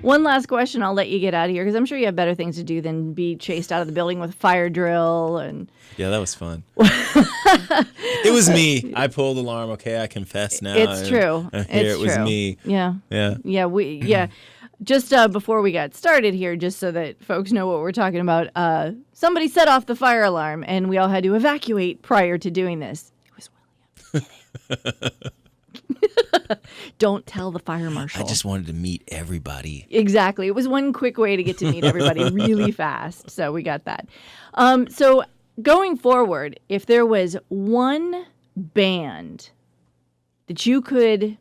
One last question. I'll let you get out of here because I'm sure you have better things to do than be chased out of the building with a fire drill and. Yeah, that was fun. It was me. I pulled the alarm. Okay, I confess now. It's true. It was me. Yeah. Just before we got started here, just so that folks know what we're talking about, somebody set off the fire alarm, and we all had to evacuate prior to doing this. It was William. Don't tell the fire marshal. I just wanted to meet everybody. Exactly. It was one quick way to get to meet everybody really fast. So we got that. So going forward, if there was one band that you could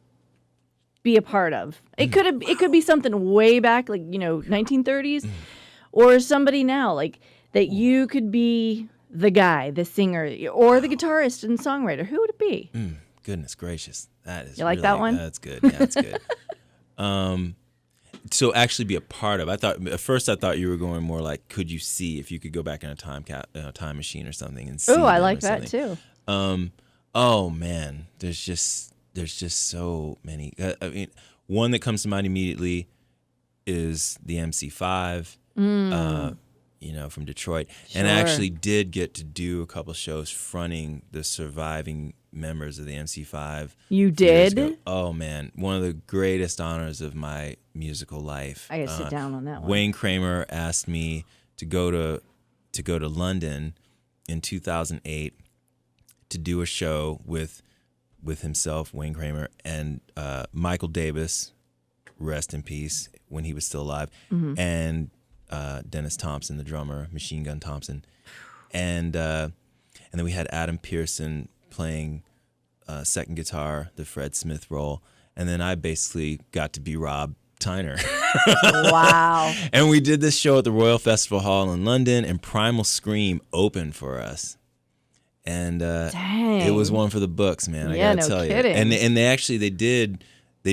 be a part of, it could be something way back, like 1930s, or somebody now, like that you could be the guy, the singer, or the guitarist and songwriter. Who would it be? Goodness gracious, that is. You like really, that one? That's good. Yeah, that's good. So actually be a part of. At first I thought you were going more like, could you see if you could go back in a time machine or something and see. Oh, I like that too. Oh man, there's just so many. I mean, one that comes to mind immediately is the MC5. From Detroit. Sure. And I actually did get to do a couple shows fronting the surviving members of the MC5. You did? Oh, man. One of the greatest honors of my musical life. I got to sit down on that one. Wayne Kramer asked me to go to London in 2008 to do a show with himself, Wayne Kramer, and Michael Davis, rest in peace, when he was still alive, and Dennis Thompson, the drummer, Machine Gun Thompson, and then we had Adam Pearson playing second guitar, the Fred Smith role, and then I basically got to be Rob Tyner. Wow! And we did this show at the Royal Festival Hall in London, and Primal Scream opened for us, and it was one for the books, man. I gotta tell kidding. you, and they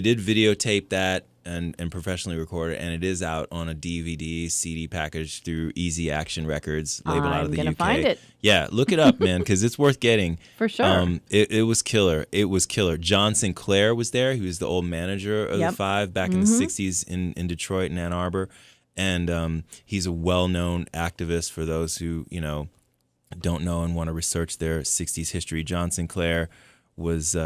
did videotape that. And professionally recorded, and it is out on a DVD, CD package through Easy Action Records, label out of the UK. I'm gonna find it. Yeah, look it up, man, because it's worth getting. For sure. It was killer. It was killer. John Sinclair was there. He was the old manager of the Five back in the 60s in Detroit and Ann Arbor. And he's a well-known activist for those who, don't know and want to research their 60s history. John Sinclair was,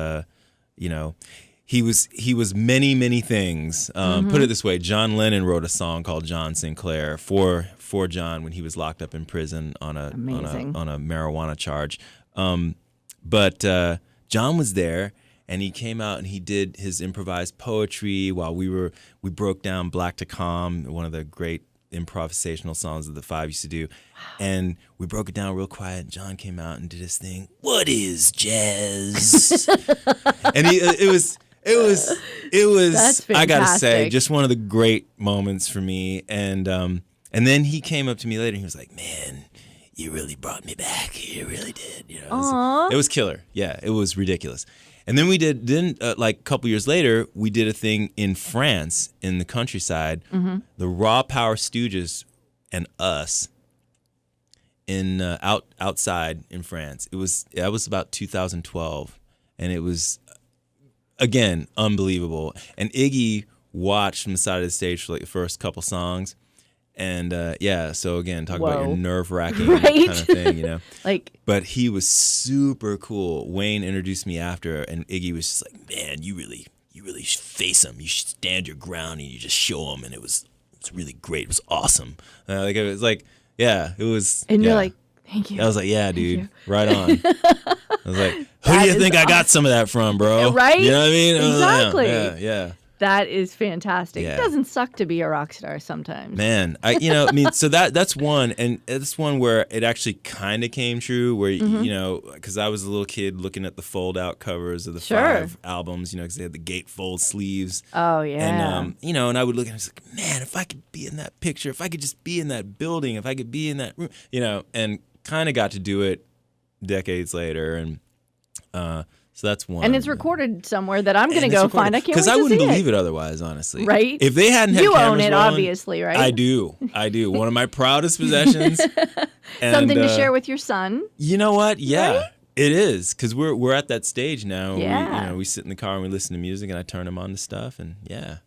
He was many, many things. Put it this way, John Lennon wrote a song called John Sinclair for John when he was locked up in prison on a marijuana charge. But John was there, and he came out and he did his improvised poetry while we broke down Black to Calm, one of the great improvisational songs that the Five used to do. And we broke it down real quiet. John came out and did his thing. What is jazz? And it was That's I gotta say, fantastic. just one of the great moments for me. And then he came up to me later and he was like, man, you really brought me back. You really did. It was killer. Yeah, it was ridiculous. And then we did like a couple years later, we did a thing in France in the countryside, the Raw Power Stooges and us in outside in France. That was about 2012, and it was, again, unbelievable. And Iggy watched from the side of the stage for like the first couple songs. And so again, talk about your nerve-wracking kind of thing, But he was super cool. Wayne introduced me after, and Iggy was just like, man, you really face him. You should stand your ground and you just show him. And it was really great. It was awesome. It was. And you're like, thank you. I was like, yeah, dude, right on. I was like, who do you think I got some of that from, bro? Right? You know what I mean? Exactly. Yeah. That is fantastic. Yeah. It doesn't suck to be a rock star sometimes. Man, so that's one, and it's one where it actually kind of came true, where, because I was a little kid looking at the fold-out covers of the Five albums, because they had the gatefold sleeves. Oh, yeah. And, and I would look at it and I was like, man, if I could be in that picture, if I could just be in that building, if I could be in that room, and kind of got to do it decades later, and so that's one. And it's recorded somewhere that I'm going to go find. I can't wait to see it. Because I wouldn't believe it otherwise, honestly. Right? If they hadn't had cameras rolling, you own it, rolling, obviously, right? I do. One of my proudest possessions. And, something to share with your son. You know what? Yeah, right? It is. Because we're at that stage now. Yeah. We sit in the car and we listen to music, and I turn them on to stuff, and yeah.